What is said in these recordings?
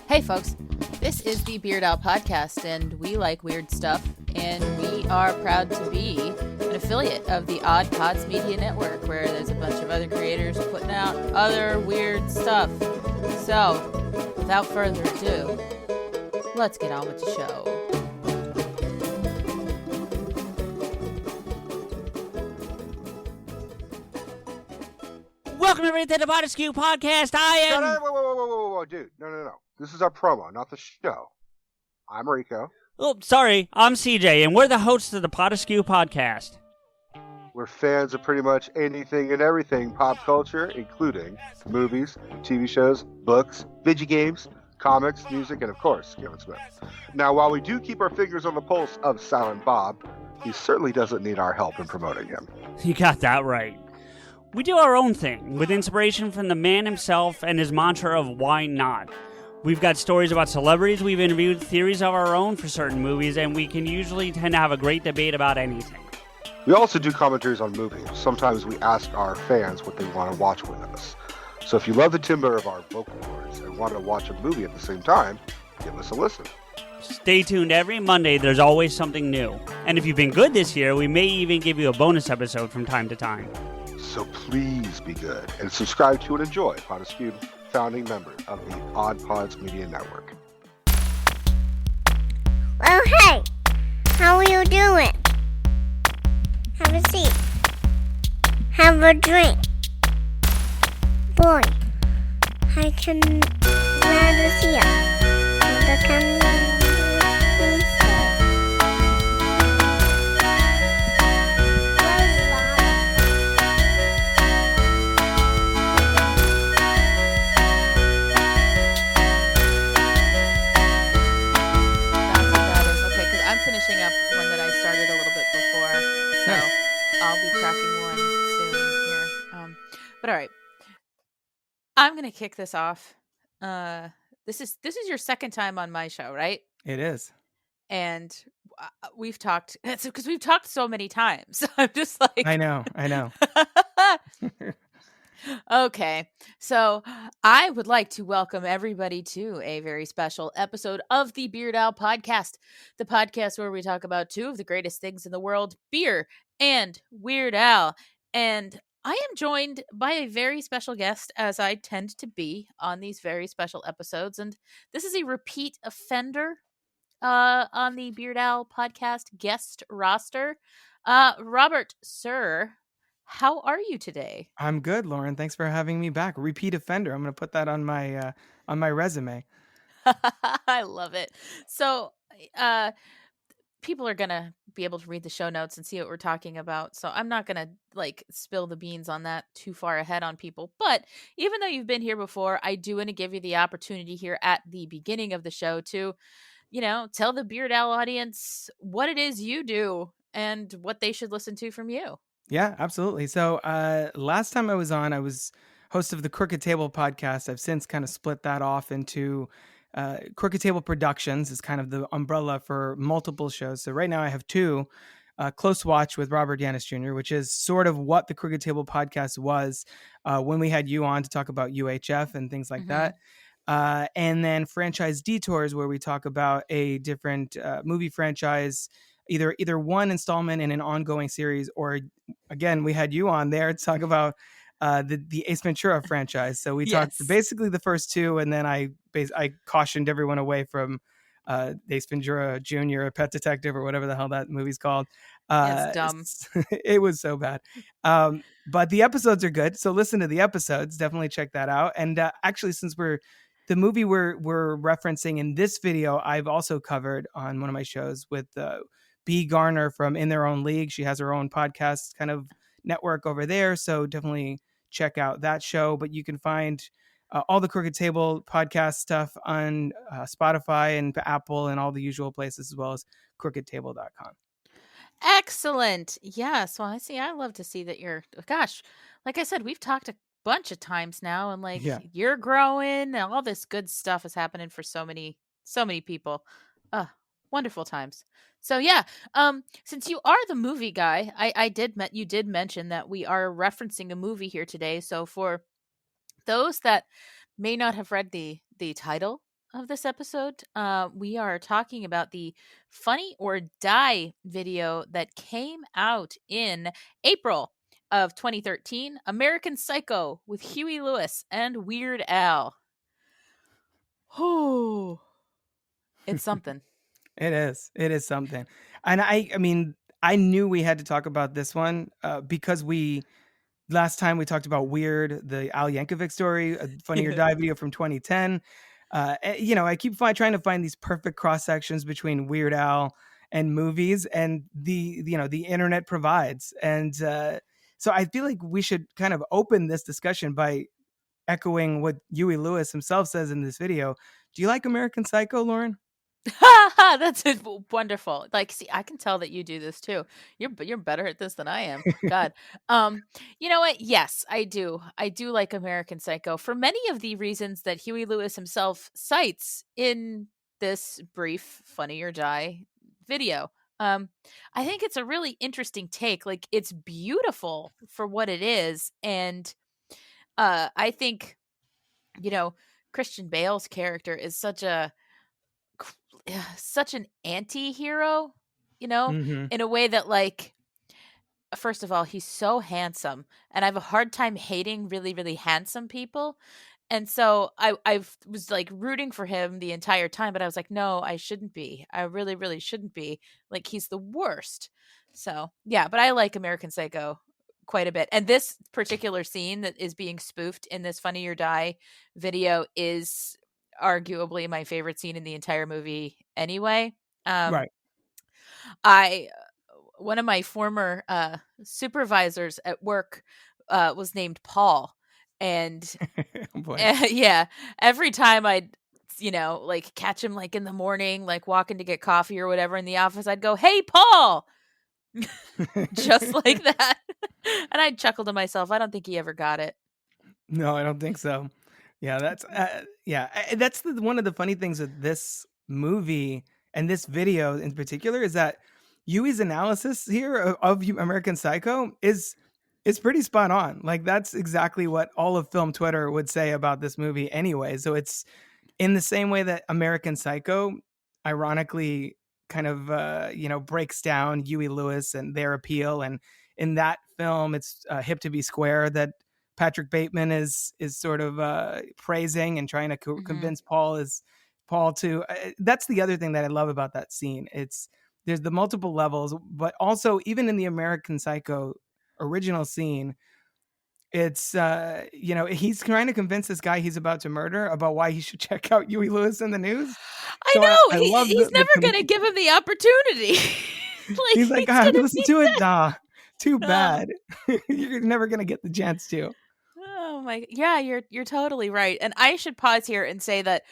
Hey folks, this is the Beard Owl Podcast, and we like weird stuff, and we are proud to be an affiliate of the OddPods Media Network, where there's a bunch of other creators putting out other weird stuff. So, without further ado, let's get on with the show. Welcome everybody to the PodAskew podcast. I am... Whoa, dude. No. This is our promo, not the show. I'm Rico. Oh, sorry. I'm CJ, and we're the hosts of the PodAskew podcast. We're fans of pretty much anything and everything pop culture, including movies, TV shows, books, video games, comics, music, and of course, Kevin Smith. Now, while we do keep our fingers on the pulse of Silent Bob, he certainly doesn't need our help in promoting him. You got that right. We do our own thing, with inspiration from the man himself and his mantra of why not. We've got stories about celebrities, we've interviewed theories of our own for certain movies, and we can usually tend to have a great debate about anything. We also do commentaries on movies. Sometimes we ask our fans what they want to watch with us. So if you love the timbre of our vocal cords and want to watch a movie at the same time, give us a listen. Stay tuned every Monday, there's always something new. And if you've been good this year, we may even give you a bonus episode from time to time. So please be good and subscribe to and enjoy PodAskew, founding member of the OddPods Media Network. Well, hey, how are you doing? Have a seat. Have a drink. Boy, I can rather see you. Finishing up one that I started a little bit before, so I'll be cracking one soon here. But all right, I'm gonna kick this off. This is your second time on my show, right? It is, and we've talked. It's because we've talked so many times. I'm just like, I know. Okay, so I would like to welcome everybody to a very special episode of the Beard Owl Podcast, the podcast where we talk about two of the greatest things in the world, beer and Weird Al. And I am joined by a very special guest, as I tend to be on these very special episodes. And this is a repeat offender on the Beard Owl Podcast guest roster. Robert, sir, how are you today? I'm good, Lauren. Thanks for having me back. Repeat offender. I'm going to put that on my resume. I love it. So, people are going to be able to read the show notes and see what we're talking about. So I'm not going to spill the beans on that too far ahead on people. But even though you've been here before, I do want to give you the opportunity here at the beginning of the show to, tell the Beard Owl audience what it is you do and what they should listen to from you. Yeah, absolutely. So last time I was on, I was host of the Crooked Table podcast. I've since kind of split that off into Crooked Table Productions is kind of the umbrella for multiple shows. So right now I have two, Close Watch with Robert Yaniz Jr., which is sort of what the Crooked Table podcast was when we had you on to talk about UHF and things like that. And then Franchise Detours, where we talk about a different movie franchise, either one installment in an ongoing series, or again, we had you on there to talk about the Ace Ventura franchise. So we talked basically the first two, and then I cautioned everyone away from Ace Ventura Jr., Pet Detective, or whatever the hell that movie's called. It's dumb. It was so bad. But the episodes are good. So listen to the episodes. Definitely check that out. And actually, since the movie we're referencing in this video, I've also covered on one of my shows with B. Garner from In Their Own League. She has her own podcast kind of network over there. So definitely check out that show. But you can find all the Crooked Table podcast stuff on Spotify and Apple and all the usual places, as well as crookedtable.com. Excellent. Yeah. So I love to see that like I said, we've talked a bunch of times now, and you're growing and all this good stuff is happening for so many people. Wonderful times. So since you are the movie guy, you did mention that we are referencing a movie here today. So for those that may not have read the title of this episode. We are talking about the Funny or Die video that came out in April of 2013, American Psycho with Huey Lewis and Weird Al. Oh, it's something. It is. It is something. And I mean, I knew we had to talk about this one because last time we talked about Weird, the Al Yankovic story, a Funny or Die video from 2010. I keep trying to find these perfect cross sections between Weird Al and movies, and the internet provides. And so I feel like we should kind of open this discussion by echoing what Huey Lewis himself says in this video. Do you like American Psycho, Lauren? That's wonderful. Like, see, I can tell that you do this too. You're better at this than I am. God. You know what? Yes, I do. I do like American Psycho for many of the reasons that Huey Lewis himself cites in this brief Funny or Die video. I think it's a really interesting take. Like, it's beautiful for what it is, and I think, Christian Bale's character is such an anti-hero, Mm-hmm. in a way that, like, first of all, he's so handsome, and I have a hard time hating really, really handsome people. And so I was like rooting for him the entire time, but I was like, no, I shouldn't be. I really, really shouldn't be. Like, he's the worst. So yeah, but I like American Psycho quite a bit. And this particular scene that is being spoofed in this Funny or Die video is arguably my favorite scene in the entire movie anyway. Right. One of my former supervisors at work was named Paul, and Oh, boy. yeah, every time I'd like catch him like in the morning, like walking to get coffee or whatever in the office, I'd go, "Hey, Paul," just like that. And I'd chuckle to myself. I don't think he ever got it. No, I don't think so. Yeah, that's one of the funny things with this movie and this video in particular is that Yui's analysis here of American Psycho is pretty spot on. Like, that's exactly what all of film Twitter would say about this movie anyway. So it's in the same way that American Psycho ironically kind of breaks down Huey Lewis and their appeal, and in that film it's Hip to Be Square that Patrick Bateman is sort of praising and trying to convince Paul to. That's the other thing that I love about that scene. There's the multiple levels, but also even in the American Psycho original scene, it's he's trying to convince this guy he's about to murder about why he should check out Huey Lewis in the news. I So know he's never going to give him the opportunity. He's like, gonna listen be to it, too bad. You're never gonna get the chance to. Oh my, yeah, you're totally right. And I should pause here and say that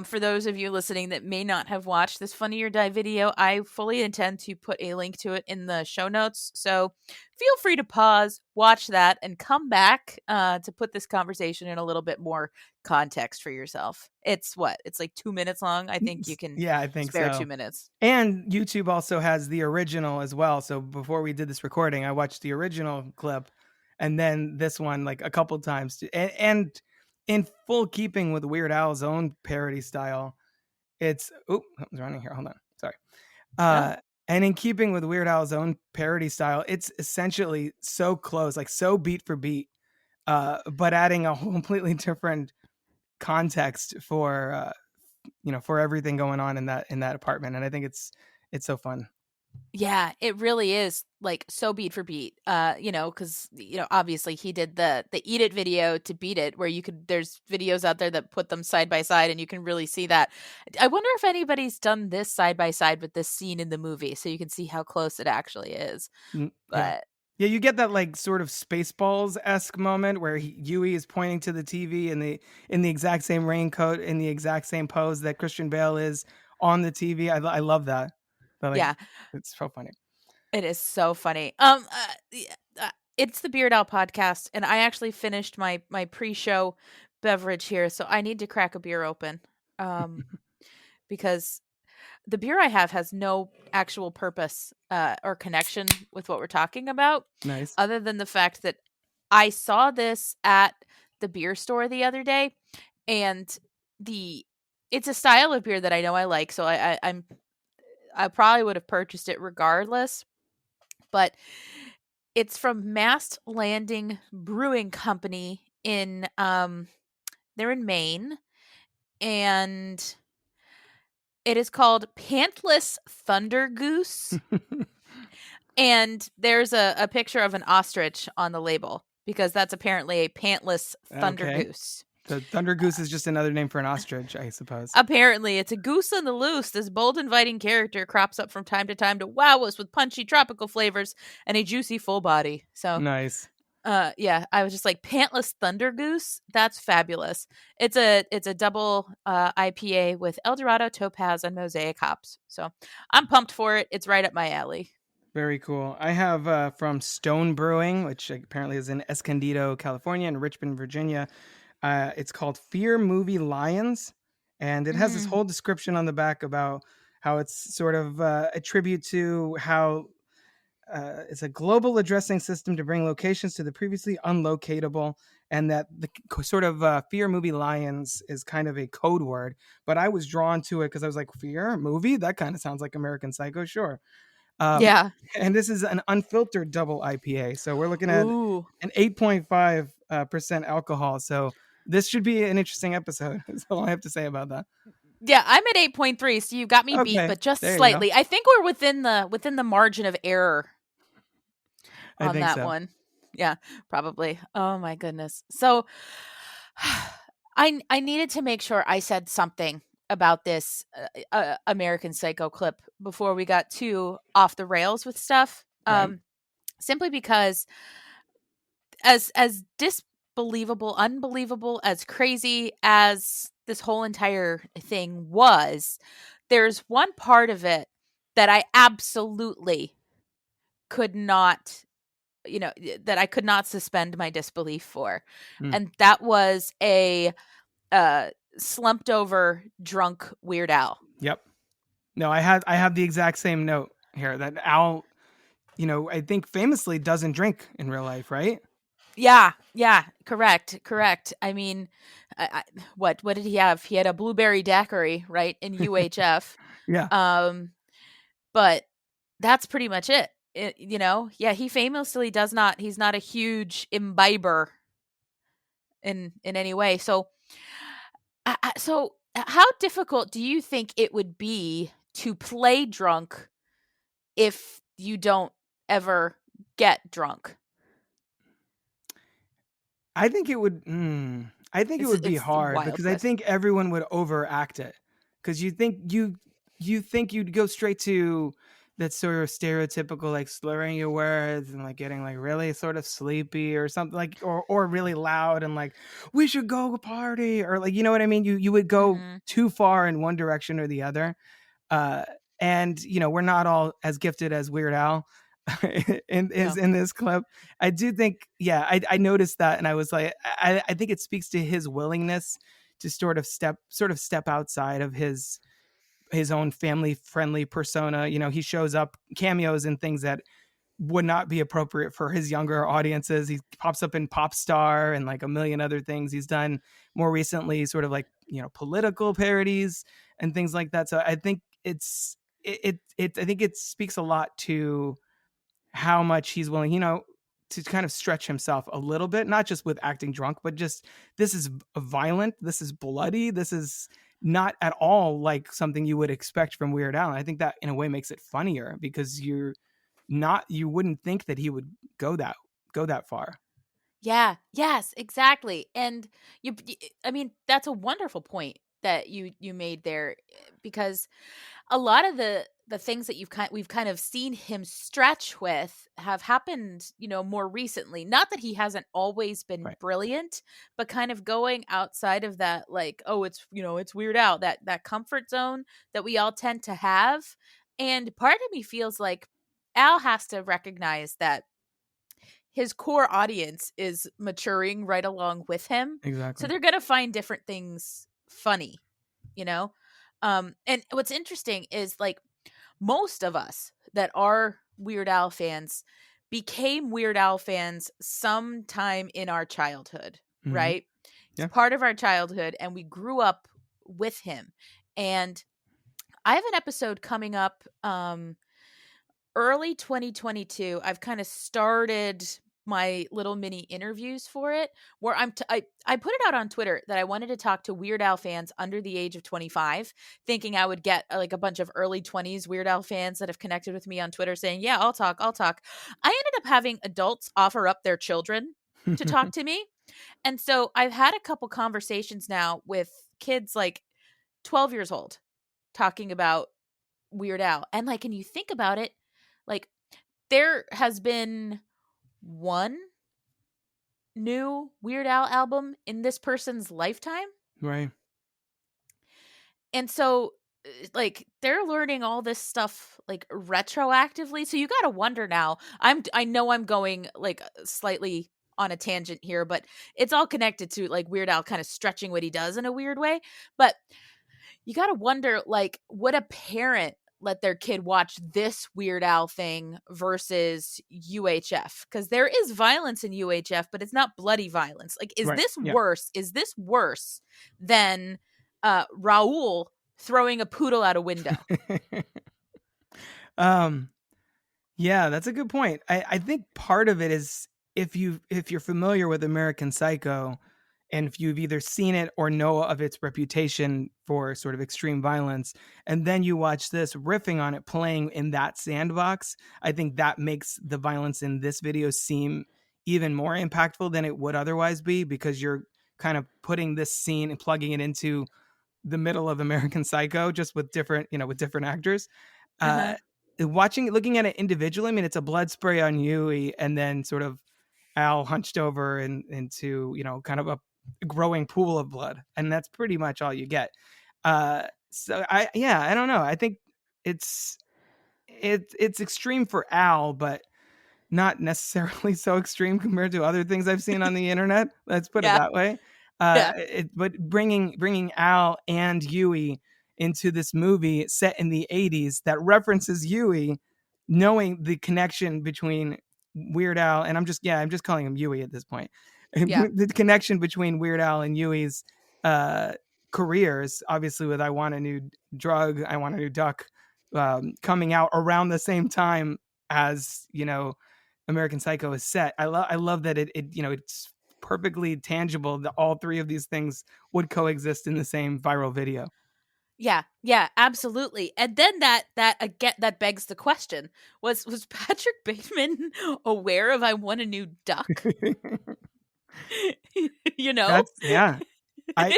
for those of you listening that may not have watched this Funny or Die video, I fully intend to put a link to it in the show notes. So feel free to pause, watch that, and come back to put this conversation in a little bit more context for yourself. It's like 2 minutes long. I think you can I think spare so. 2 minutes. And YouTube also has the original as well. So before we did this recording, I watched the original clip and then this one like a couple times, and in full keeping with Weird Al's own parody style. It's something's running here. Hold on, sorry. And in keeping with Weird Al's own parody style, it's essentially so close, like so beat for beat, but adding a completely different context for for everything going on in that apartment. And I think it's so fun. Yeah, it really is, like, so beat for beat. Because obviously he did the Eat It video to beat it, where there's videos out there that put them side by side, and you can really see that. I wonder if anybody's done this side by side with this scene in the movie, so you can see how close it actually is. But yeah, you get that like sort of Spaceballs-esque moment where Huey is pointing to the TV in the exact same raincoat, in the exact same pose that Christian Bale is on the TV. I love that. But, yeah, it's so funny. It is so funny. It's the Beard Owl podcast, and I actually finished my pre-show beverage here, so I need to crack a beer open. Because the beer I have has no actual purpose or connection with what we're talking about. Nice. Other than the fact that I saw this at the beer store the other day, and it's a style of beer that I know I like, so I probably would have purchased it regardless. But it's from Mast Landing Brewing Company in they're in Maine, and it is called Pantless Thunder Goose. And there's a picture of an ostrich on the label because that's apparently a pantless thunder Okay. goose. The Thunder Goose is just another name for an ostrich, I suppose. Apparently, it's a goose on the loose. This bold, inviting character crops up from time to time to wow us with punchy tropical flavors and a juicy full body. So, Nice. yeah, I was just like, pantless thunder goose. That's fabulous. It's a double IPA with Eldorado, Topaz, and Mosaic hops. So I'm pumped for it. It's right up my alley. Very cool. I have from Stone Brewing, which apparently is in Escondido, California, and Richmond, Virginia. It's called Fear Movie Lions, and it has this whole description on the back about how it's sort of a tribute to how it's a global addressing system to bring locations to the previously unlocatable, and that the sort of Fear Movie Lions is kind of a code word. But I was drawn to it because I was like, Fear Movie? That kind of sounds like American Psycho, sure. Yeah. And this is an unfiltered double IPA. So we're looking at Ooh. an 8.5% alcohol. So this should be an interesting episode. That's all I have to say about that. Yeah, I'm at 8.3, so you got me beat, Okay, but just there you slightly. go. I think we're within the margin of error I on think that so. one. Yeah, probably. Oh my goodness. So I needed to make sure I said something about this American Psycho clip before we got too off the rails with stuff. Right. Simply because as disbelievable, unbelievable, as crazy as this whole entire thing was, there's one part of it that I absolutely could not, that I could not suspend my disbelief for. And that was a slumped over drunk Weird Al. Yep. No, I have the exact same note here that Al, I think famously doesn't drink in real life, right? Yeah, correct. I mean, what did he have? He had a blueberry daiquiri, right, in UHF. Yeah. But that's pretty much it. Yeah, he famously does not. He's not a huge imbiber in any way. So, so how difficult do you think it would be to play drunk if you don't ever get drunk? I think it would. I think it would be It's a hard wild because I question. think everyone would overact it. Because you think you'd go straight to that sort of stereotypical like slurring your words and like getting like really sort of sleepy or something like or really loud and like we should go party or like you know what I mean. You would go too far in one direction or the other. And we're not all as gifted as Weird Al in this clip. I do think, I noticed that, and I was like, I think it speaks to his willingness to sort of step outside of his own family friendly persona. He shows up cameos in things that would not be appropriate for his younger audiences. He pops up in Pop Star and like a million other things. He's done more recently sort of like, political parodies and things like that. So I think I think it speaks a lot to how much he's willing, to kind of stretch himself a little bit, not just with acting drunk, but just this is violent, this is bloody, this is not at all like something you would expect from Weird Al. And I think that in a way makes it funnier because you wouldn't think that he would go that far. Yeah, yes, exactly. And I mean, that's a wonderful point that you made there, because a lot of the things that we've kind of seen him stretch with have happened, more recently. Not that he hasn't always been brilliant, but kind of going outside of that, like, oh, it's it's Weird Al, that comfort zone that we all tend to have. And part of me feels like Al has to recognize that his core audience is maturing right along with him. Exactly. So they're going to find different things funny, and what's interesting is like most of us that are Weird Al fans became Weird Al fans sometime in our childhood, right? It's part of our childhood, and we grew up with him. And I have an episode coming up early 2022. I've kind of started my little mini interviews for it, where I put it out on Twitter that I wanted to talk to Weird Al fans under the age of 25, thinking I would get like a bunch of early 20s Weird Al fans that have connected with me on Twitter saying, yeah, I'll talk. I ended up having adults offer up their children to talk to me. And so I've had a couple conversations now with kids like 12 years old talking about Weird Al. And like, and you think about it, like there has been one new Weird Al album in this person's lifetime. Right. And so like they're learning all this stuff like retroactively. So you got to wonder now. I know I'm going like slightly on a tangent here, but it's all connected to like Weird Al kind of stretching what he does in a weird way. But you got to wonder, like, would a parent let their kid watch this Weird Al thing versus UHF? Because there is violence in UHF, but it's not bloody violence. Like, is this worse? Is this worse than Raul throwing a poodle out a window? Yeah, that's a good point. I think part of it is if you're familiar with American Psycho, and if you've either seen it or know of its reputation for sort of extreme violence, and then you watch this riffing on it playing in that sandbox, I think that makes the violence in this video seem even more impactful than it would otherwise be, because you're kind of putting this scene and plugging it into the middle of American Psycho, just with different actors. Looking at it individually, I mean, it's a blood spray on Huey, and then sort of Al hunched over into kind of a growing pool of blood, and that's pretty much all you get. So I don't know. I think it's extreme for Al, but not necessarily so extreme compared to other things I've seen on the internet. Let's put it that way. But bringing Al and Huey into this movie set in the 80s that references Huey, knowing the connection between Weird Al, and I'm just calling him Huey at this point. The connection between Weird Al and Huey's careers, obviously with I Want a New Drug, I Want a New Duck, coming out around the same time as American Psycho is set. I love that it's perfectly tangible that all three of these things would coexist in the same viral video. Yeah, absolutely. And then that begs the question: was Patrick Bateman aware of I Want a New Duck? If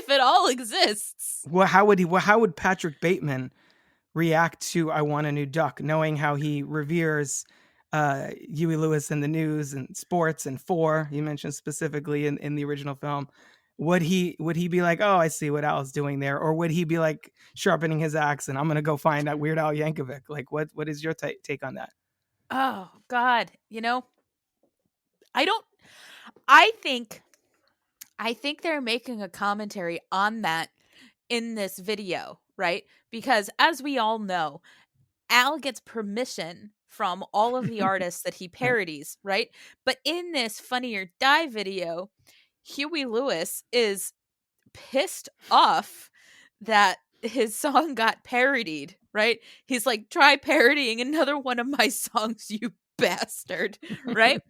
it all exists. Well, how would Patrick Bateman react to I Want a New Duck, knowing how he reveres Huey Lewis and the News and sports and 4, you mentioned specifically in the original film? Would he be like, oh, I see what Al's doing there? Or would he be like sharpening his axe and I'm going to go find that Weird Al Yankovic? Like, what is your take on that? Oh, God. I think they're making a commentary on that in this video, right? Because as we all know, Al gets permission from all of the artists that he parodies, right? But in this Funny or Die video, Huey Lewis is pissed off that his song got parodied, right? He's like, try parodying another one of my songs, you bastard, right?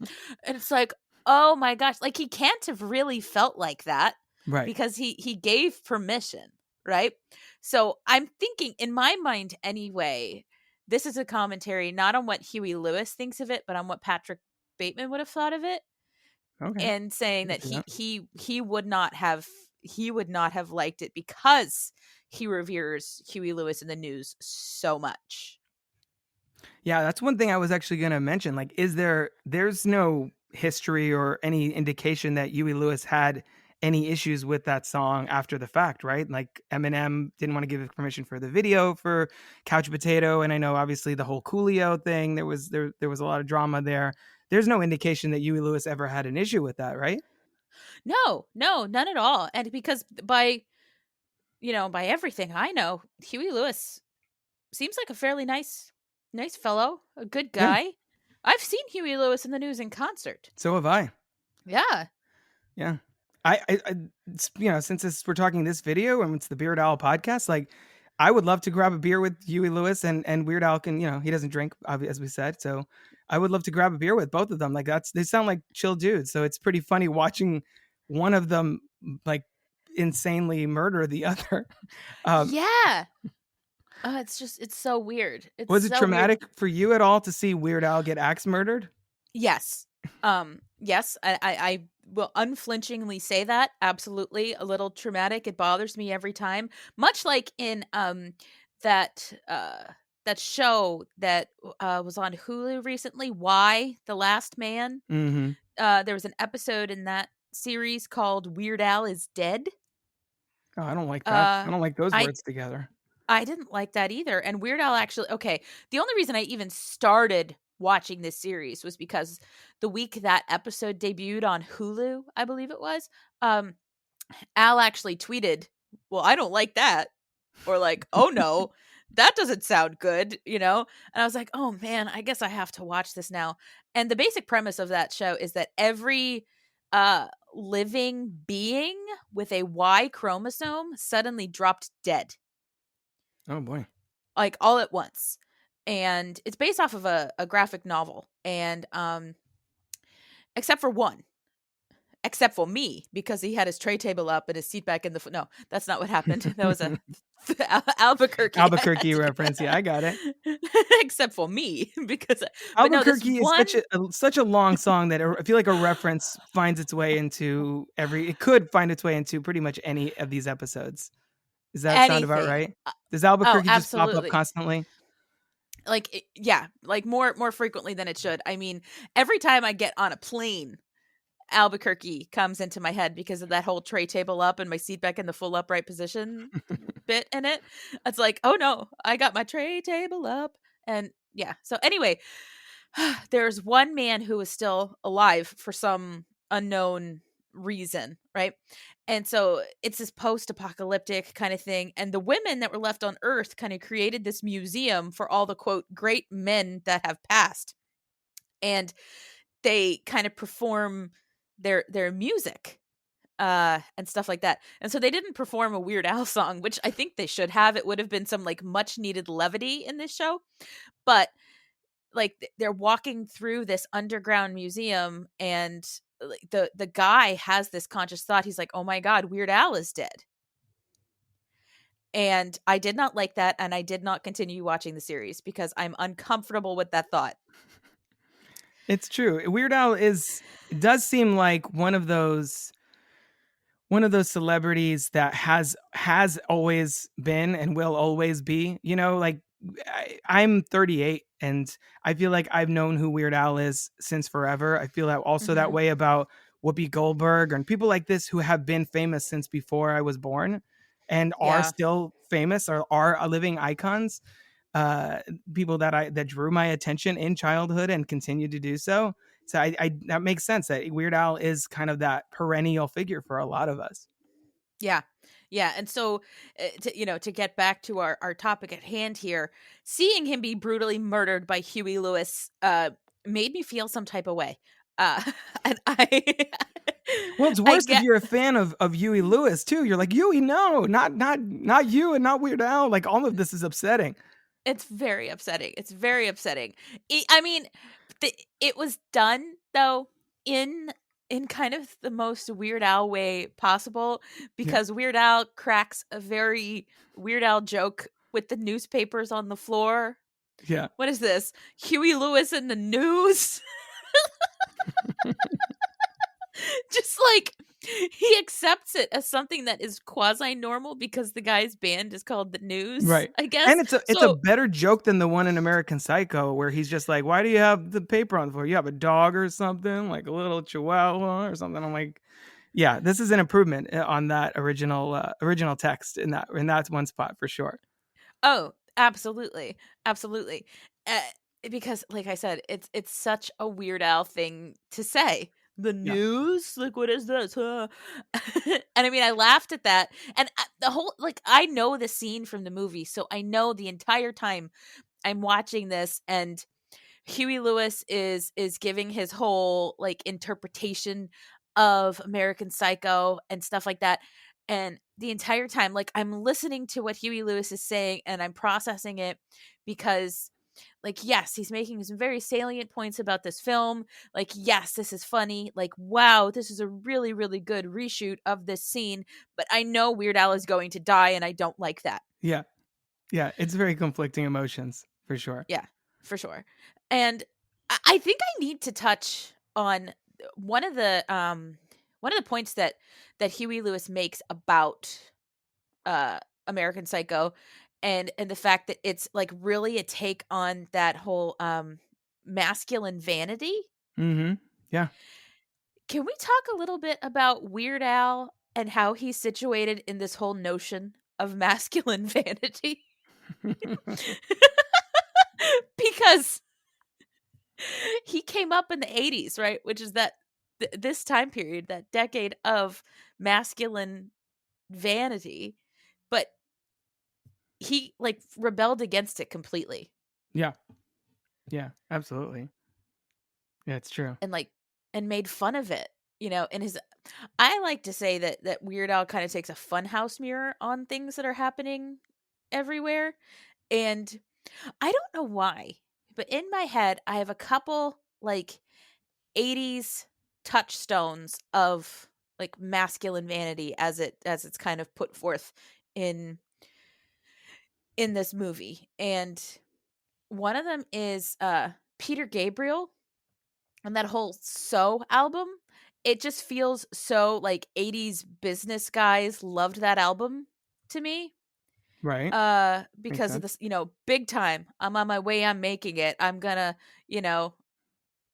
And it's like, oh my gosh, like he can't have really felt like that, right? Because he gave permission, right? So I'm thinking, in my mind anyway, this is a commentary not on what Huey Lewis thinks of it, but on what Patrick Bateman would have thought of it. Okay. And saying that he would not have liked it because he reveres Huey Lewis and the News so much. Yeah, that's one thing I was actually going to mention. Like, there's no history or any indication that Huey Lewis had any issues with that song after the fact, right? Like Eminem didn't want to give permission for the video for Couch Potato, and I know obviously the whole Coolio thing, there was a lot of drama there. There's no indication that Huey Lewis ever had an issue with that, right? No, none at all. And because by everything I know, Huey Lewis seems like a fairly nice fellow, a good guy. Yeah. I've seen Huey Lewis and the News in concert. So have I. Yeah. Yeah. Since we're talking this video and it's the Beard Owl podcast, like I would love to grab a beer with Huey Lewis and Weird Al can, he doesn't drink, as we said. So I would love to grab a beer with both of them. Like they sound like chill dudes. So it's pretty funny watching one of them like insanely murder the other. Yeah. It's so weird. Was it traumatic for you at all to see Weird Al get axe murdered? Yes. Yes, I will unflinchingly say that. Absolutely. A little traumatic. It bothers me every time. Much like in that show that was on Hulu recently, Why? The Last Man. Mm-hmm. There was an episode in that series called Weird Al is Dead. Oh, I don't like that. I don't like those words together. I didn't like that either. And Weird Al actually, okay, the only reason I even started watching this series was because the week that episode debuted on Hulu, I believe it was, Al actually tweeted, well, I don't like that. Or like, oh no, that doesn't sound good, And I was like, oh man, I guess I have to watch this now. And the basic premise of that show is that every living being with a Y chromosome suddenly dropped dead. Oh boy. Like all at once. And it's based off of a graphic novel. And except for me, because he had his tray table up and his seat back in the no, that's not what happened. That was a Albuquerque reference. Yeah, I got it. Except for me, because Albuquerque is such a long song that I feel like a reference finds its way into it could find its way into pretty much any of these episodes. Does that sound about right? Does Albuquerque just pop up constantly? Like, yeah, like more frequently than it should. I mean, every time I get on a plane, Albuquerque comes into my head because of that whole tray table up and my seat back in the full upright position bit in it. It's like, oh no, I got my tray table up. And yeah. So anyway, there's one man who is still alive for some unknown reason, right? And so it's this post-apocalyptic kind of thing. And the women that were left on Earth kind of created this museum for all the, quote, great men that have passed. And they kind of perform their music and stuff like that. And so they didn't perform a Weird Al song, which I think they should have. It would have been some like much needed levity in this show. But like they're walking through this underground museum and the guy has this conscious thought. He's like, oh my God, Weird Al is dead. And I did not like that. And I did not continue watching the series because I'm uncomfortable with that thought. It's true. Weird Al does seem like one of those celebrities that has always been and will always be, like I'm 38 and I feel like I've known who Weird Al is since forever. I feel that also that way about Whoopi Goldberg and people like this who have been famous since before I was born and are still famous or are living icons. People that drew my attention in childhood and continue to do so. So I that makes sense that Weird Al is kind of that perennial figure for a lot of us. Yeah. Yeah. And so, to get back to our topic at hand here, seeing him be brutally murdered by Huey Lewis made me feel some type of way. And I... Well, it's worse if you're a fan of Huey Lewis, too. You're like, Huey, no, not you and not Weird Al. Like, all of this is upsetting. It's very upsetting. It's very upsetting. I mean, it was done, though, in kind of the most Weird Al way possible because Weird Al cracks a very Weird Al joke with the newspapers on the floor. Yeah. What is this? Huey Lewis in the news? Just like he accepts it as something that is quasi-normal because the guy's band is called The News, right? I guess. And it's a better joke than the one in American Psycho where he's just like, why do you have the paper on the floor? You have a dog or something, like a little chihuahua or something. I'm like, yeah, this is an improvement on that original text in that one spot for sure. Oh, absolutely. Absolutely. Because like I said, it's such a Weird Al thing to say. The news? Like, what is this? Huh? And I mean, I laughed at that. And the whole, like, I know the scene from the movie. So I know the entire time I'm watching this and Huey Lewis is giving his whole, like, interpretation of American Psycho and stuff like that. And the entire time, like, I'm listening to what Huey Lewis is saying and I'm processing it because, like, yes, he's making some very salient points about this film. Like, yes, this is funny. Like, wow, this is a really, really good reshoot of this scene. But I know Weird Al is going to die and I don't like that. Yeah. Yeah. It's very conflicting emotions for sure. Yeah, for sure. And I think I need to touch on one of the points that Huey Lewis makes about American Psycho, and the fact that it's like really a take on that whole masculine vanity. Mm-hmm. Yeah. Can we talk a little bit about Weird Al and how he's situated in this whole notion of masculine vanity? Because he came up in the 80s, right? Which is that this time period, that decade of masculine vanity, but he like rebelled against it completely. Yeah. Yeah, absolutely. Yeah, it's true. And made fun of it, you know, and I like to say that Weird Al kind of takes a funhouse mirror on things that are happening everywhere. And I don't know why, but in my head, I have a couple like 80s touchstones of like masculine vanity as it's kind of put forth in this movie. And one of them is Peter Gabriel and that whole So album. It just feels so like 80s business guys loved that album to me. Right. Because of this, you know, big time. I'm on my way, I'm making it. I'm gonna, you know,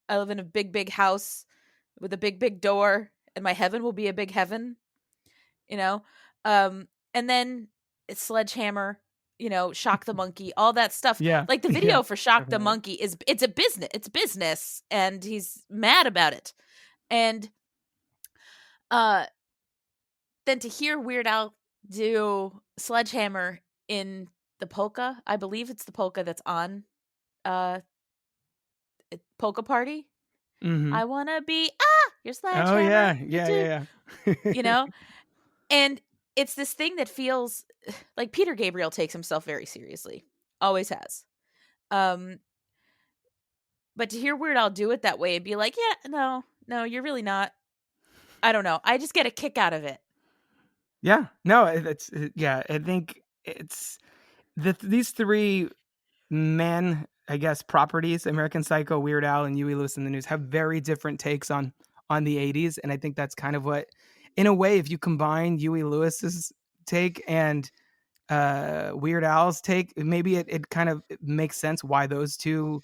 I live in a big, big house with a big, big door, and my heaven will be a big heaven, you know? And then it's Sledgehammer, you know, Shock the Monkey, all that stuff. Yeah. Like the video Yeah, for Shock the definitely. Monkey it's business, and he's mad about it. And then to hear Weird Al do Sledgehammer in the polka, I believe it's the polka that's on Polka Party. Mm-hmm. I wanna be your Oh Sledgehammer. yeah. Yeah. You know? And it's this thing that feels like Peter Gabriel takes himself very seriously. Always has. But to hear Weird Al do it that way and be like, yeah, no, you're really not. I don't know. I just get a kick out of it. Yeah. No, it's yeah, I think it's these three men, I guess, properties, American Psycho, Weird Al, and Huey Lewis and the News, have very different takes on the 80s. And I think that's kind of what, in a way, if you combine Huey Lewis's take and Weird Al's take, maybe it kind of makes sense why those two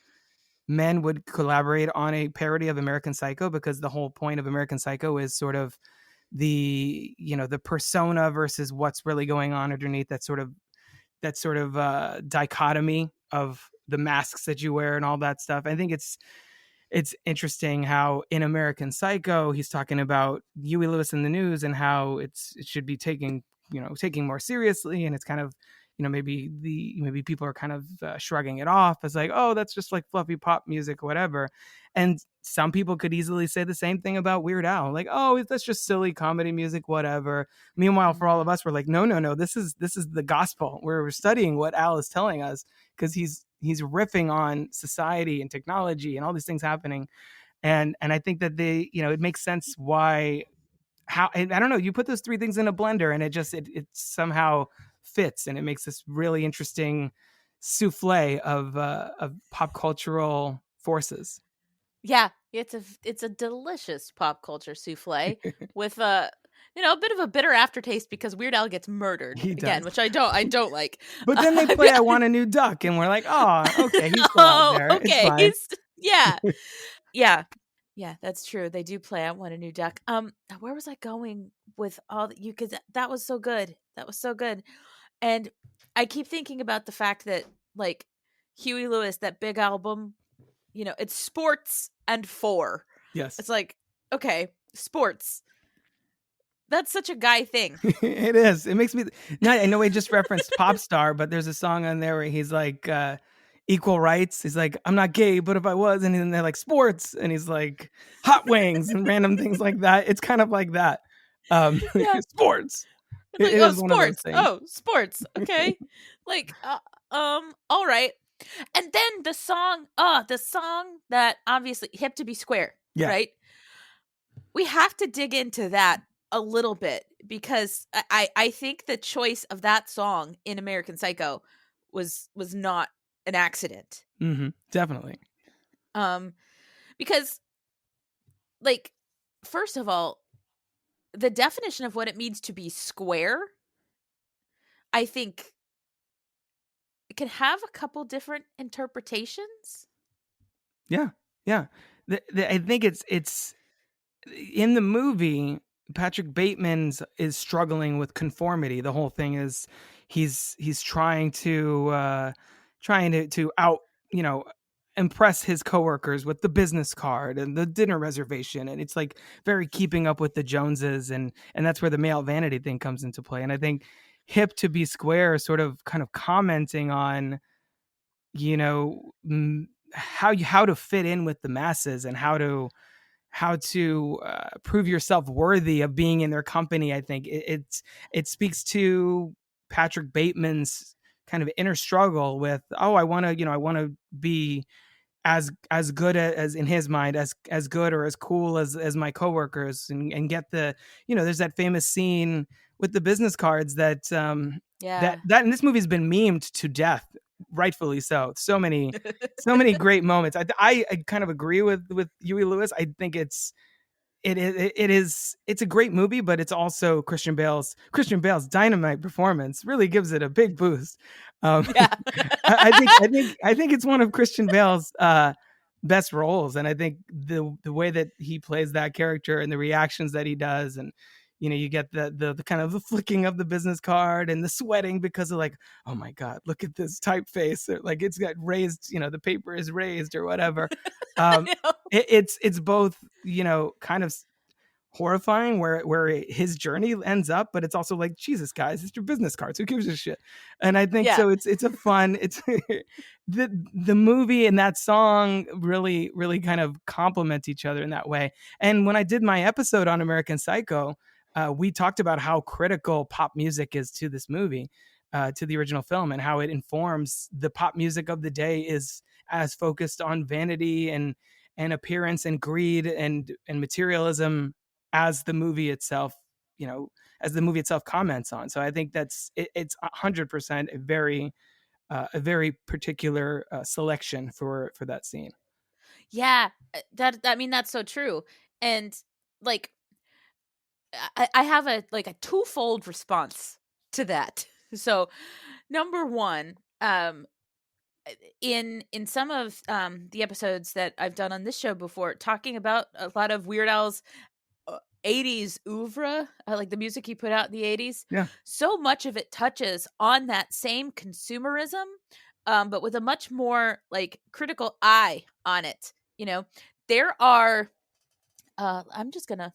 men would collaborate on a parody of American Psycho, because the whole point of American Psycho is sort of the, you know, the persona versus what's really going on underneath, that sort of dichotomy of the masks that you wear and all that stuff. I think it's interesting how in American Psycho he's talking about Huey Lewis and the News and how it should be taking more seriously, and it's kind of, you know, maybe people are kind of shrugging it off as like, oh, that's just like fluffy pop music, whatever. And some people could easily say the same thing about Weird Al, like, oh, that's just silly comedy music, whatever. Meanwhile, for all of us, we're like, no, this is the gospel. We're studying what Al is telling us, because he's riffing on society and technology and all these things happening. And I think that it makes sense why, how, I don't know, you put those three things in a blender and it somehow fits, and it makes this really interesting souffle of pop cultural forces. Yeah, it's a delicious pop culture souffle with a bit of a bitter aftertaste because Weird Al gets murdered again, which I don't like. But then they play "I Want a New Duck," and we're like, oh, okay, he's still out there. Okay, it's fine. Yeah, that's true. They do play "I Want a New Duck." Where was I going with all you? Because that was so good. And I keep thinking about the fact that, like, Huey Lewis, that big album, you know, it's sports and 4. Yes. It's like, okay, sports. That's such a guy thing. It is. It makes me. I know we just referenced Pop Star, but there's a song on there where he's like, equal rights. He's like, I'm not gay, but if I was, and then they're like sports, and he's like hot wings and random things like that. It's kind of like that. Yeah. Sports. Like, It oh, is one of those sports. things. Oh, sports. Okay. Like, all right. And then the song that obviously Hip to Be Square, Yeah. right? We have to dig into that a little bit because I think the choice of that song in American Psycho was not an accident. Definitely. Because, like, first of all, the definition of what it means to be square, I think it can have a couple different interpretations. Yeah. I think it's in the movie. Patrick Bateman is struggling with conformity. The whole thing is he's trying to out, impress his coworkers with the business card and the dinner reservation, and it's like very keeping up with the Joneses, and that's where the male vanity thing comes into play. And I think Hip to Be Square is sort of kind of commenting on, how to fit in with the masses and how to prove yourself worthy of being in their company. I think it speaks to Patrick Bateman's kind of inner struggle with, I want to be as good as in his mind as good or as cool as my coworkers, and get the, there's that famous scene with the business cards that that in this movie has been memed to death, rightfully so. So many great moments. I kind of agree with Huey Lewis. I think it's a great movie, but it's also Christian Bale's dynamite performance really gives it a big boost. Yeah. I think it's one of Christian Bale's best roles, and I think the way that he plays that character and the reactions that he does, and you get the kind of the flicking of the business card and the sweating because of like, oh my God, look at this typeface, or like it's got raised, the paper is raised or whatever. It's both, kind of horrifying where his journey ends up, but it's also like, Jesus, guys, it's your business cards, who gives a shit? And I think so it's a fun, it's the movie and that song really kind of complement each other in that way. And when I did my episode on American Psycho, we talked about how critical pop music is to this movie, to the original film, and how it informs the pop music of the day is as focused on vanity and appearance and greed and materialism as the movie itself, comments on. So I think it's 100% a very particular selection for that scene. Yeah, that's so true. And like, I have a twofold response to that. So, number one, in some of the episodes that I've done on this show before, talking about a lot of Weird Al's 80s oeuvre, like the music he put out in the 80s. Yeah. So much of it touches on that same consumerism, but with a much more like critical eye on it. There are, I'm just gonna,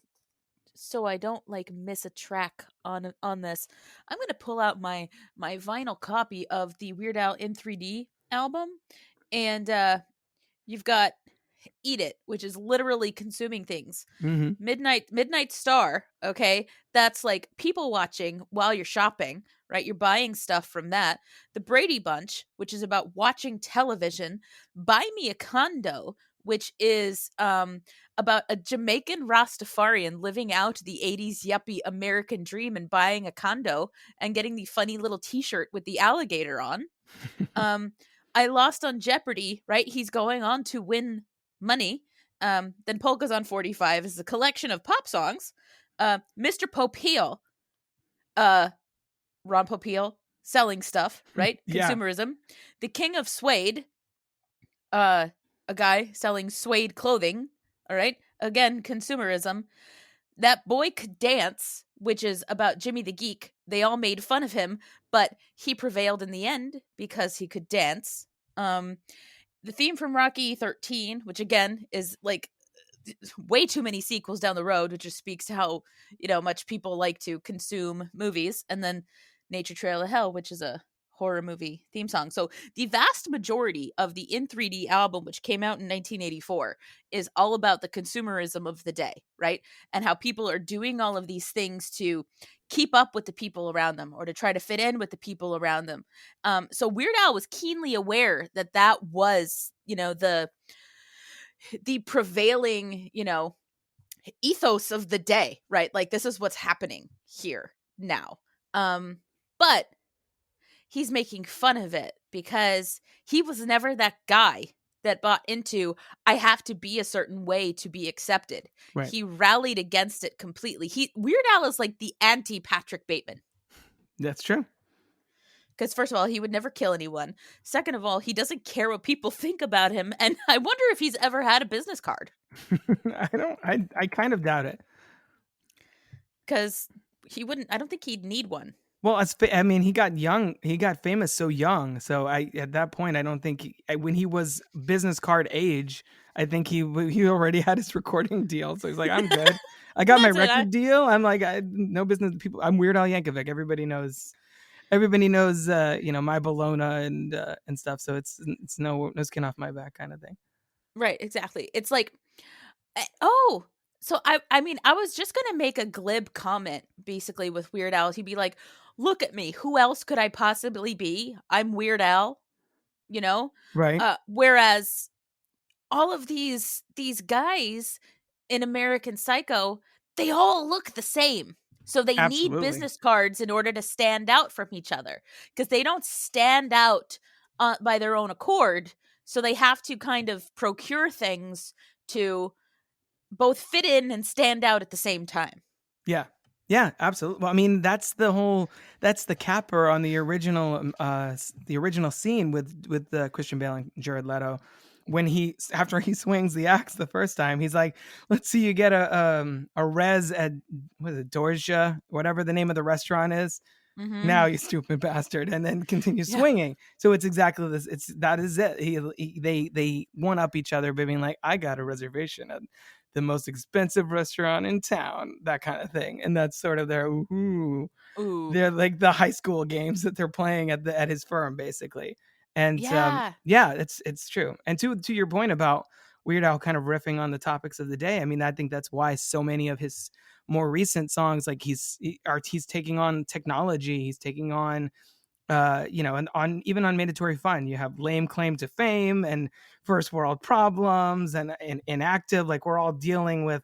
so I don't like miss a track on this, I'm gonna pull out my vinyl copy of the Weird Al in 3D album, and you've got Eat It, which is literally consuming things. Mm-hmm. Midnight Star, okay, that's like people watching while you're shopping, right? You're buying stuff from that. The Brady Bunch, which is about watching television. Buy Me a Condo, which is about a Jamaican Rastafarian living out the 80s yuppie American dream and buying a condo and getting the funny little t-shirt with the alligator on. I Lost on Jeopardy, right? He's going on to win money. Then Polkas on 45 is a collection of pop songs. Mr. Popeil, Ron Popeil, selling stuff, right? Yeah. Consumerism. The King of Suede, a guy selling suede clothing, all right? Again, consumerism. That Boy Could Dance, which is about Jimmy the Geek. They all made fun of him, but he prevailed in the end because he could dance. The theme from Rocky 13, which again is like way too many sequels down the road, which just speaks to how, much people like to consume movies. And then Nature Trail of Hell, which is a horror movie theme song. So the vast majority of the In 3D album, which came out in 1984, is all about the consumerism of the day, right? And how people are doing all of these things to keep up with the people around them or to try to fit in with the people around them. So Weird Al was keenly aware that that was, the prevailing, ethos of the day, right? Like, this is what's happening here now. But he's making fun of it because he was never that guy that bought into, I have to be a certain way to be accepted. Right. He rallied against it completely. Weird Al is like the anti Patrick Bateman. That's true. Because first of all, he would never kill anyone. Second of all, he doesn't care what people think about him. And I wonder if he's ever had a business card. I kind of doubt it. Because I don't think he'd need one. Well, he got famous so young. So at that point, I don't think when he was business card age, I think he already had his recording deal. So he's like, I'm good. I got my record deal. I'm like, no business people. I'm Weird Al Yankovic. Everybody knows, My Bologna and stuff. So it's no skin off my back kind of thing. Right. Exactly. It's like, so I was just going to make a glib comment basically with Weird Al. He'd be like, look at me. Who else could I possibly be? I'm Weird Al, Right. Whereas all of these guys in American Psycho, they all look the same. So they Absolutely. need business cards in order to stand out from each other because they don't stand out by their own accord. So they have to kind of procure things to both fit in and stand out at the same time. Yeah. Yeah, absolutely. Well, that's the capper on the original scene with Christian Bale and Jared Leto. When after he swings the axe the first time, he's like, let's see you get a res at, what is it, Dorsia, whatever the name of the restaurant is. Mm-hmm. Now, you stupid bastard, and then continue swinging. So it's exactly this. That is it. They one up each other by being like, I got a reservation at the most expensive restaurant in town, that kind of thing. And that's sort of their ooh. They're like the high school games that they're playing at his firm, basically. And it's true. And to your point about Weird Al kind of riffing on the topics of the day, I think that's why so many of his more recent songs, like he's taking on technology, he's taking on and even on Mandatory Fun, you have Lame Claim to Fame and First World Problems and Inactive. Like, we're all dealing with,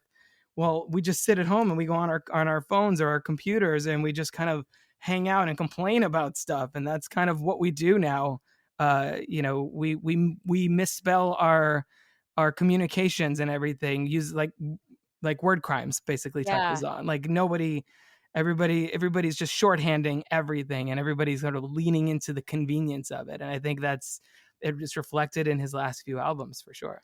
well, we just sit at home and we go on our phones or our computers and we just kind of hang out and complain about stuff. And that's kind of what we do now. We misspell our communications and everything, use like word crimes basically touches on. Like, everybody's just shorthanding everything and everybody's sort of leaning into the convenience of it. And I think it's reflected in his last few albums for sure.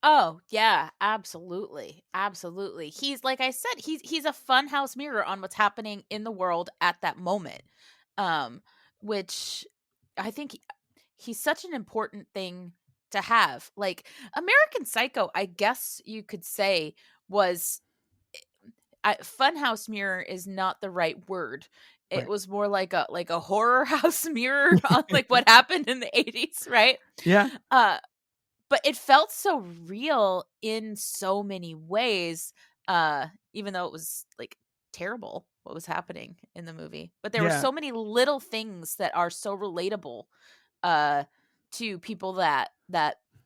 Oh, yeah, absolutely. Absolutely. He's, like I said, he's a funhouse mirror on what's happening in the world at that moment. Which I think he's such an important thing to have. Like, American Psycho, I guess you could say, was funhouse mirror is not the right word. It was more like a horror house mirror on like what happened in the 80s, right? Yeah. But it felt so real in so many ways, even though it was like terrible what was happening in the movie. But there were so many little things that are so relatable to people that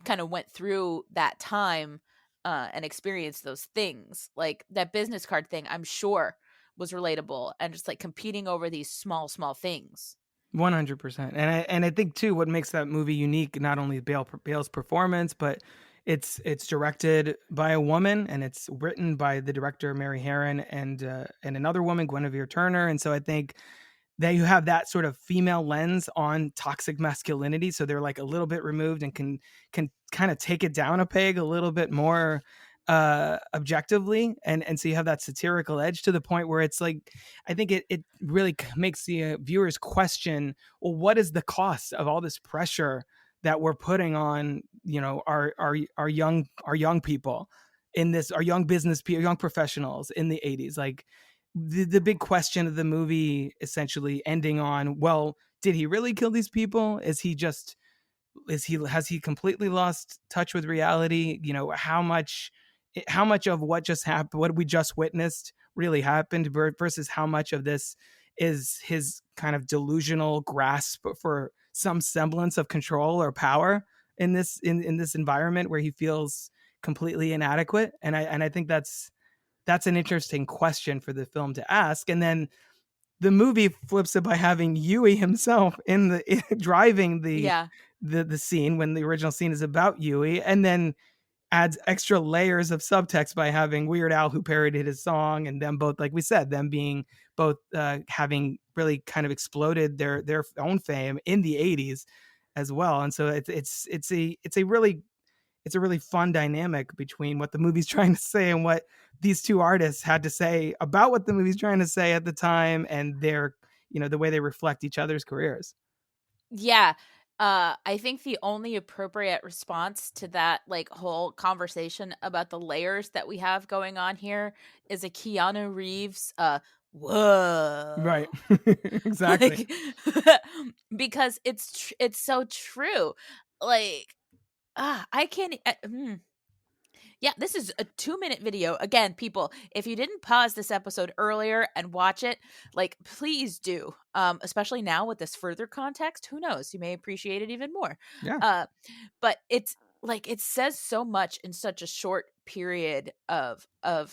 kind of went through that time and experienced those things. Like that business card thing, I'm sure was relatable, and just like competing over these small things. 100%. And I think too, what makes that movie unique, not only Bale's performance, but it's directed by a woman and it's written by the director Mary Herron and another woman, Guinevere Turner. And so I think that you have that sort of female lens on toxic masculinity, so they're like a little bit removed and can kind of take it down a peg a little bit more objectively, and so you have that satirical edge to the point where it's like, I think it really makes the viewers question, well, what is the cost of all this pressure that we're putting on, our young people in this, our young business people, young professionals in the 80s? Like, the big question of the movie essentially ending on, well, did he really kill these people? Has he completely lost touch with reality? You know, how much of what just happened, what we just witnessed, really happened versus how much of this is his kind of delusional grasp for some semblance of control or power in this environment where he feels completely inadequate. And I think that's an interesting question for the film to ask. And then the movie flips it by having Huey himself driving the scene when the original scene is about Huey, and then adds extra layers of subtext by having Weird Al, who parodied his song, and them both, like we said, them being both having really kind of exploded their own fame in the 80s as well. And so it's a really fun dynamic between what the movie's trying to say and what these two artists had to say about what the movie's trying to say at the time, and their, the way they reflect each other's careers. Yeah. I think the only appropriate response to that like whole conversation about the layers that we have going on here is a Keanu Reeves whoa. Right. Exactly. Like, because it's so true. Like I can't yeah, this is a 2-minute video. Again, people, if you didn't pause this episode earlier and watch it, like, please do. Especially now with this further context, who knows? You may appreciate it even more. Yeah. But it's like it says so much in such a short period of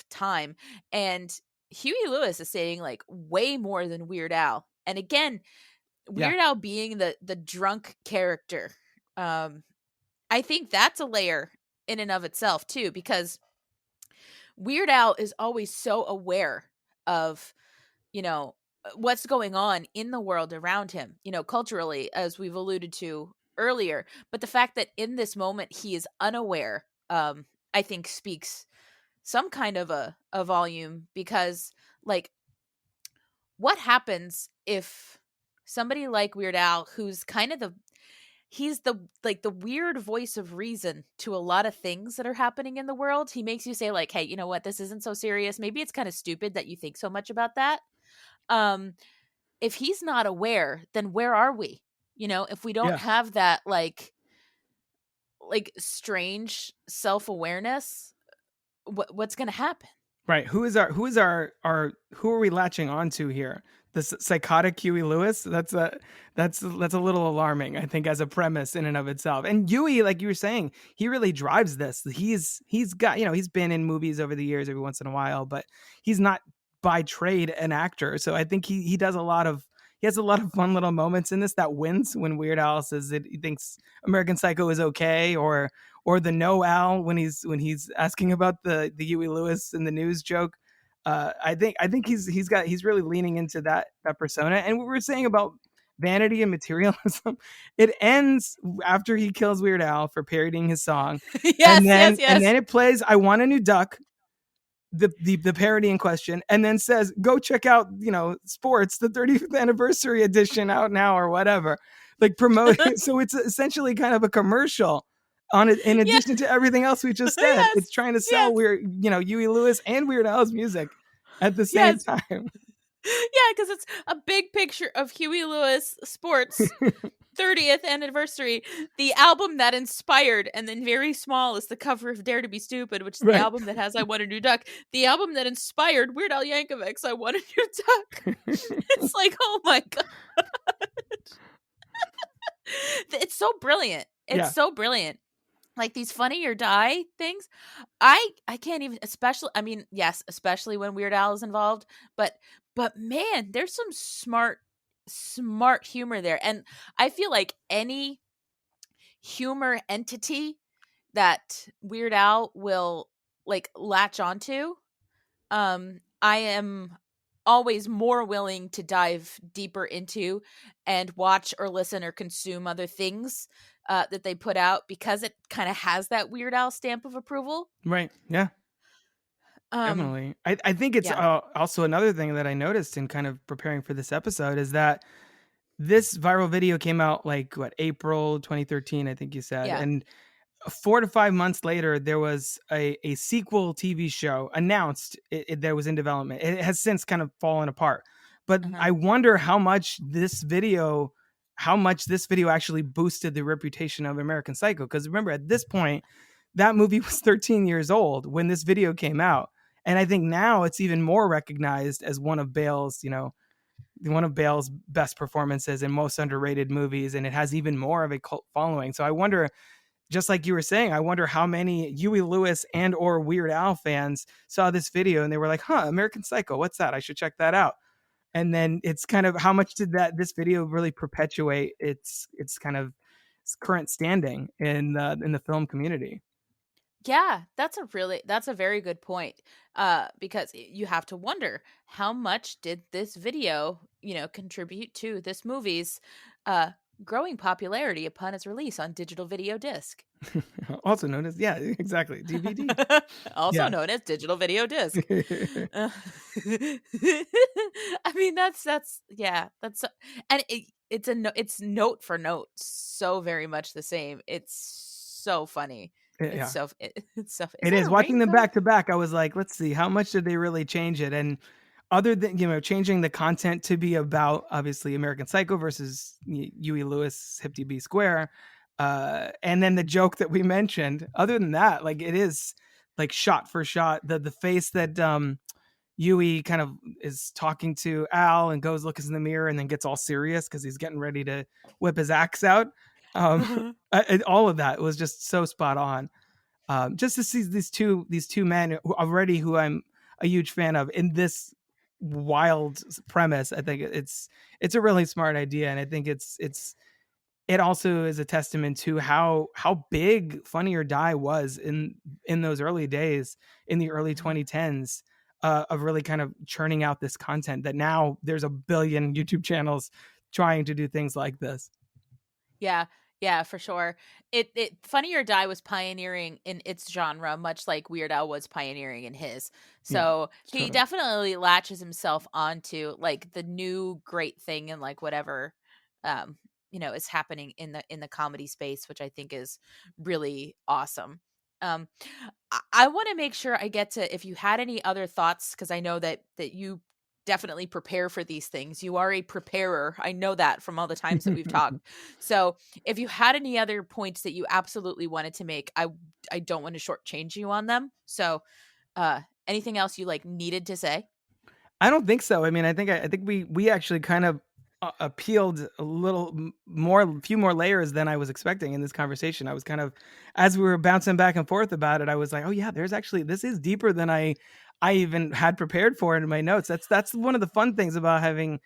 time. And Huey Lewis is saying like way more than Weird Al. And again, Weird Al being the drunk character. I think that's a layer in and of itself too, because Weird Al is always so aware of, what's going on in the world around him, culturally, as we've alluded to earlier. But the fact that in this moment he is unaware, I think speaks some kind of a volume, because like, what happens if somebody like Weird Al, who's kind of he's the weird voice of reason to a lot of things that are happening in the world. He makes you say like, hey, you know what? This isn't so serious. Maybe it's kind of stupid that you think so much about that. If he's not aware, then where are we? If we don't have that like strange self-awareness, what's going to happen? Right. Who are we latching onto here? The psychotic Huey Lewis? That's a little alarming, I think, as a premise in and of itself. And Huey, like you were saying, he really drives this. He's got, he's been in movies over the years every once in a while, but he's not by trade an actor. So I think he has a lot of fun little moments in this that wins when Weird Al says that he thinks American Psycho is okay, or the no Al when he's asking about the Huey Lewis in the news joke. I think he's really leaning into that persona. And what we were saying about vanity and materialism, it ends after he kills Weird Al for parodying his song. Yes. And then it plays "I Want a New Duck," the parody in question, and then says, go check out, Sports, the 30th anniversary edition out now, or whatever, like promoting. So it's essentially kind of a commercial on it, in addition to everything else we just said. It's trying to sell Huey Lewis and Weird Al's music at the same time. Yeah, because it's a big picture of Huey Lewis Sports 30th anniversary, the album that inspired, and then very small is the cover of Dare to Be Stupid, which is the album that has I Want a New Duck, the album that inspired Weird Al Yankovic's I Want a New Duck. It's like, oh my God. It's so brilliant. It's so brilliant. Like these Funny or Die things, I can't even, especially when Weird Al is involved, but man, there's some smart humor there. And I feel like any humor entity that Weird Al will like latch onto, I am always more willing to dive deeper into and watch or listen or consume other things that they put out, because it kind of has that Weird Al stamp of approval. Right. Yeah. Definitely. I think it's also another thing that I noticed in kind of preparing for this episode is that this viral video came out like April 2013, I think you said. Yeah. And 4 to 5 months later, there was a sequel TV show announced that was in development. It has since kind of fallen apart. But I wonder how much this video actually boosted the reputation of American Psycho. Because remember, at this point, that movie was 13 years old when this video came out. And I think now it's even more recognized as one of Bale's best performances and most underrated movies. And it has even more of a cult following. So I wonder, just like you were saying, I wonder how many Huey Lewis and or Weird Al fans saw this video and they were like, American Psycho, what's that? I should check that out. And then it's kind of, how much did this video really perpetuate its kind of current standing in the film community? Yeah, that's a very good point. Because you have to wonder, how much did this video, contribute to this movie's growing popularity upon its release on digital video disc. Also known as, yeah, exactly, DVD. Also known as digital video disc. I mean, that's and it's note for note so very much the same. It's so funny. It's so it is. Watching them back to back, I was like, let's see, how much did they really change it? And other than, changing the content to be about, obviously, American Psycho versus Huey Lewis, Hip D B Square, and then the joke that we mentioned, other than that, like, it is like shot for shot, the face that Huey kind of is talking to Al and looks in the mirror and then gets all serious because he's getting ready to whip his axe out. All of that was just so spot on. Just to see these two men already, who I'm a huge fan of, in this wild premise, I think it's a really smart idea, and I think it also is a testament to how big Funny or Die was in those early days, in the early 2010s, of really kind of churning out this content that now there's a billion YouTube channels trying to do things like this. Yeah, for sure. It Funny or Die was pioneering in its genre, much like Weird Al was pioneering in his. So he definitely latches himself onto like the new great thing and like whatever is happening in the comedy space, which I think is really awesome. I want to make sure I get to, if you had any other thoughts, because I know that you definitely prepare for these things. You are a preparer. I know that from all the times that we've talked. So if you had any other points that you absolutely wanted to make, I don't want to shortchange you on them. So anything else you like needed to say? I don't think so. I mean, I think we actually kind of appealed a few more layers than I was expecting in this conversation. I was kind of, as we were bouncing back and forth about it, I was like, oh yeah, this is deeper than I even had prepared for it in my notes. That's one of the fun things about having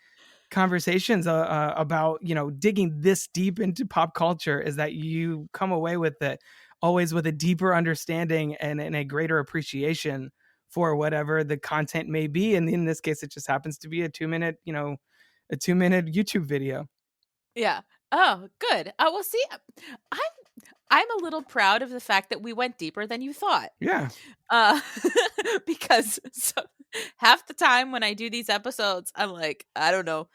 conversations about, digging this deep into pop culture, is that you come away with it always with a deeper understanding and a greater appreciation for whatever the content may be. And in this case, it just happens to be a 2-minute, a 2-minute YouTube video. Yeah. Oh, good. We'll see. I'm a little proud of the fact that we went deeper than you thought. Yeah. Because half the time when I do these episodes, I'm like, I don't know.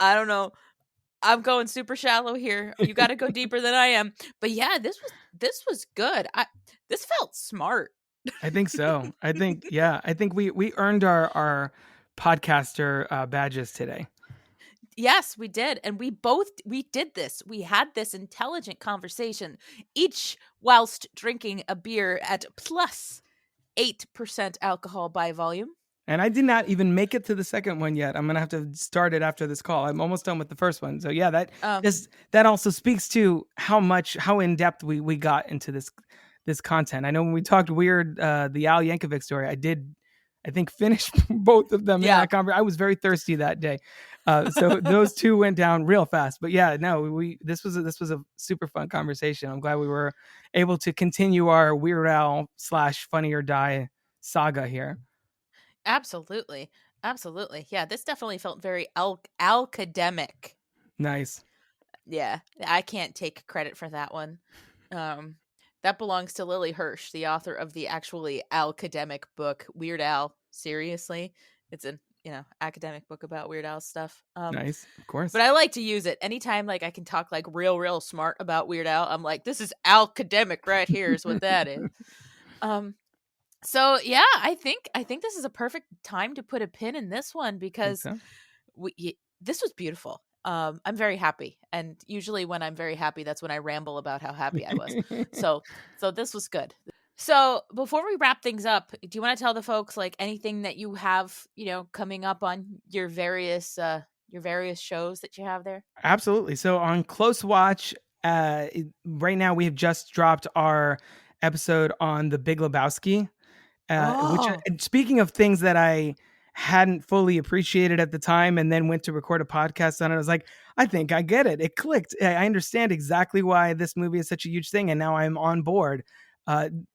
I'm going super shallow here. You got to go deeper than I am. But yeah, this was good. This felt smart. I think so. I think we earned our podcaster badges today. Yes, we did. And we did this. We had this intelligent conversation, each whilst drinking a beer at plus 8% alcohol by volume. And I did not even make it to the second one yet. I'm going to have to start it after this call. I'm almost done with the first one. So yeah, that also speaks to how in depth we got into this content. I know when we talked Weird, the Al Yankovic story, I think finish both of them. Yeah. I was very thirsty that day. So those two went down real fast. But yeah, no, this was a super fun conversation. I'm glad we were able to continue our Weird Al / Funny or Die saga here. Absolutely. Yeah, this definitely felt very academic. Nice. Yeah, I can't take credit for that one. That belongs to Lily Hirsch, the author of the actually academic book Weird Al. Seriously, it's academic book about Weird Al stuff. Nice, of course. But I like to use it anytime like I can talk like real smart about Weird Al. I'm like, this is academic right here is what that is. So yeah, I think this is a perfect time to put a pin in this one because this was beautiful. I'm very happy, and usually when I'm very happy, that's when I ramble about how happy I was. So this was good. So before we wrap things up, do you want to tell the folks like anything that you have, coming up on your various shows that you have there? Absolutely. So on Close Watch, right now we have just dropped our episode on The Big Lebowski. Which, speaking of things that I hadn't fully appreciated at the time and then went to record a podcast on it, I was like, I think I get it. It clicked. I understand exactly why this movie is such a huge thing, and now I'm on board.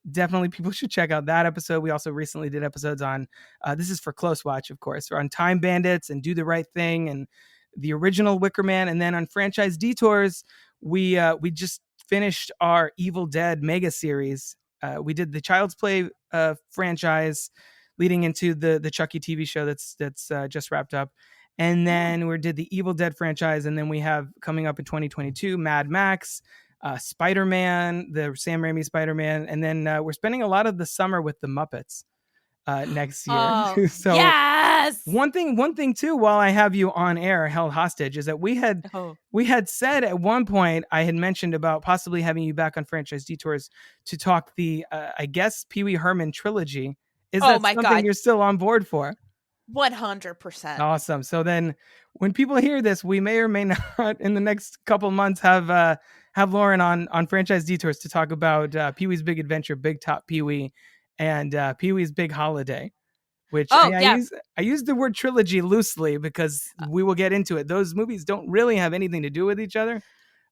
Definitely people should check out that episode. We also recently did episodes on, this is for Close Watch, of course, on Time Bandits and Do the Right Thing and the original Wicker Man. And then on Franchise Detours, we just finished our Evil Dead mega series. We did the Child's Play franchise leading into the Chucky TV show that's just wrapped up. And then we did the Evil Dead franchise. And then we have coming up in 2022, Mad Max, Spider-Man, the Sam Raimi Spider-Man. And then we're spending a lot of the summer with the Muppets next year. So yes! One thing too, while I have you on air held hostage, is that we had said at one point, I had mentioned about possibly having you back on Franchise Detours to talk the I guess Pee Wee Herman trilogy. Is that something you're still on board for? 100%. Awesome. So then when people hear this, we may or may not in the next couple months have Lauren on Franchise Detours to talk about Pee Wee's Big Adventure, Big Top Pee Wee, and Pee Wee's Big Holiday. Which I use the word trilogy loosely because we will get into it. Those movies don't really have anything to do with each other.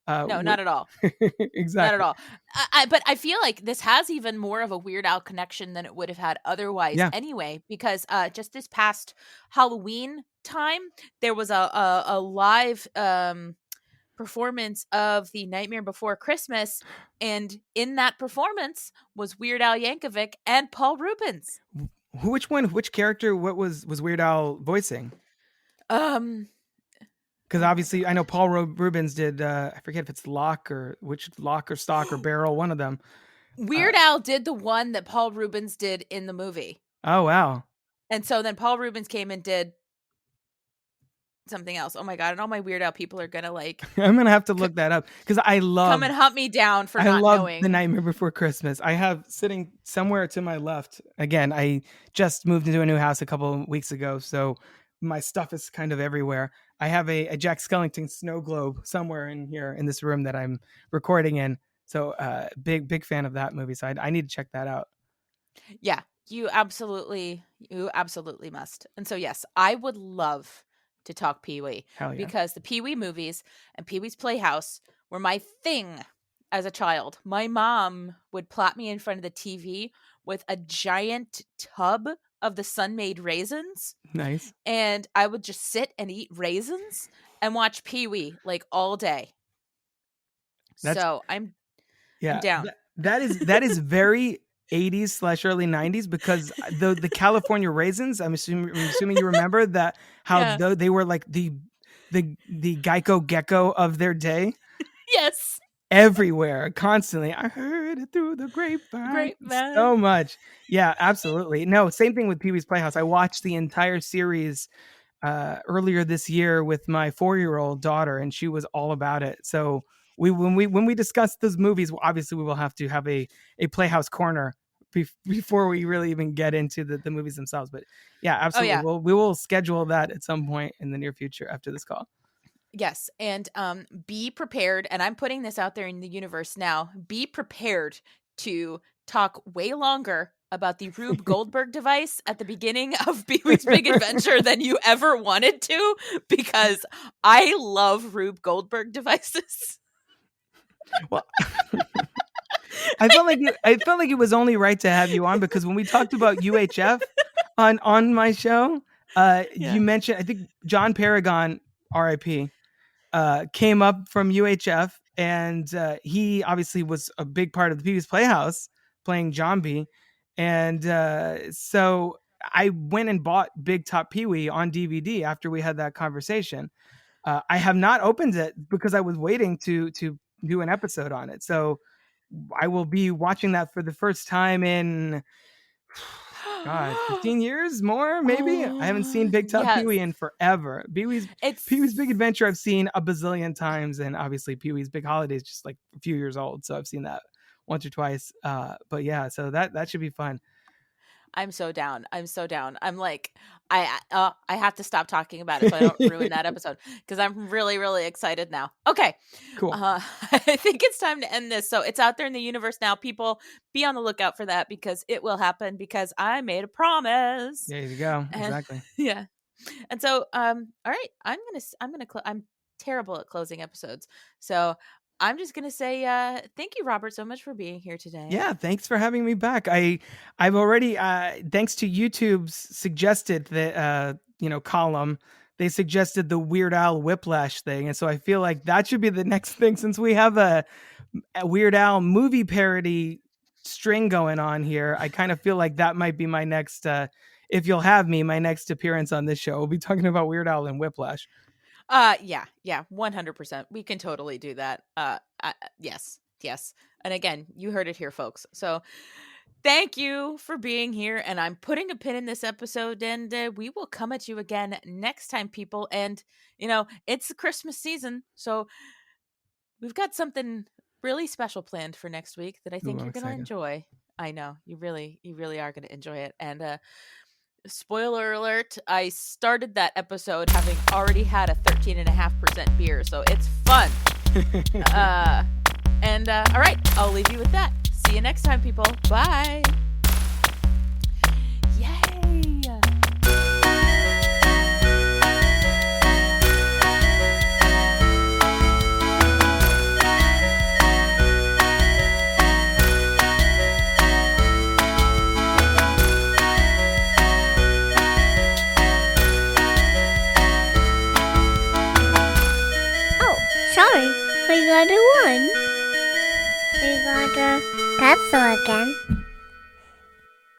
No, not at all. Exactly. Not at all. But I feel like this has even more of a Weird Al connection than it would have had otherwise anyway, because just this past Halloween time, there was a live performance of The Nightmare Before Christmas, and in that performance was Weird Al Yankovic and Paul Reubens. Which character? What was Weird Al voicing? Because obviously I know Paul Reubens did. I forget if it's Lock or Stock or Barrel. One of them. Weird Al did the one that Paul Reubens did in the movie. Oh wow! And so then Paul Reubens came and did something else. Oh my god! And all my Weird Al people are gonna like. I'm gonna have to look that up because I love. Come and hunt me down for not knowing. The Nightmare Before Christmas. I have sitting somewhere to my left. Again, I just moved into a new house a couple of weeks ago, so my stuff is kind of everywhere. I have a Jack Skellington snow globe somewhere in here in this room that I'm recording in. So big fan of that movie. So I need to check that out. Yeah, you absolutely must. And so yes, I would love to talk Pee Wee because the Pee Wee movies and Pee Wee's Playhouse were my thing as a child. My mom would plop me in front of the TV with a giant tub of the Sun-Maid raisins. Nice. And I would just sit and eat raisins and watch Pee Wee like all day. I'm down. That is very 80s / early 90s because the California raisins, I'm assuming you remember that how they were like the Geico gecko of their day. Yes. Everywhere, constantly. I heard it through the grapevine. So much. Yeah, absolutely. No, same thing with Pee Wee's Playhouse. I watched the entire series earlier this year with my 4-year-old daughter, and she was all about it. So when we discuss those movies, obviously we will have to have a Playhouse corner before we really even get into the movies themselves. But yeah, absolutely. We will schedule that at some point in the near future after this call. Yes, and be prepared, and I'm putting this out there in the universe now, be prepared to talk way longer about the Rube Goldberg device at the beginning of Pee Wee's Big Adventure than you ever wanted to, because I love Rube Goldberg devices. Well, I felt like it was only right to have you on because when we talked about UHF on my show, you mentioned, I think John Paragon, RIP, came up from UHF, and he obviously was a big part of the Pee Wee's Playhouse playing Zombie. And so I went and bought Big Top Pee-wee on DVD after we had that conversation. I have not opened it because I was waiting to do an episode on it. So I will be watching that for the first time in 15 years more, maybe. I haven't seen Big Top Yes. Pee-wee in forever. Pee-wee's Big Adventure I've seen a bazillion times, and obviously Pee-wee's Big Holiday is just like a few years old, so I've seen that once or twice. But yeah, so that should be fun. I'm so down. I'm like, I have to stop talking about it so I don't ruin that episode, because I'm really, really excited now. Okay. Cool. I think it's time to end this. So it's out there in the universe now. People, be on the lookout for that, because it will happen, because I made a promise. There you go. And, Exactly. Yeah. And so, all right, I'm terrible at closing episodes. So I'm just gonna say thank you, Robert, so much for being here today. Yeah, thanks for having me back. I've already thanks to YouTube's suggested that column, they suggested the Weird Al Whiplash thing, and so I feel like that should be the next thing, since we have a Weird Al movie parody string going on here. I kind of feel like that might be my next if you'll have me, my next appearance on this show. We'll be talking about Weird Al and Whiplash. Yeah, 100%. We can totally do that. Yes. And again, you heard it here, folks. So thank you for being here. And I'm putting a pin in this episode, and we will come at you again next time, people. And, it's the Christmas season. So we've got something really special planned for next week that I think you're going to enjoy. I know you really are going to enjoy it. And, spoiler alert, I started that episode having already had a 13.5% beer, so it's fun. All right, I'll leave you with that. See you next time, people. Bye. Yay. Sorry, we got a one. We got a cancel again.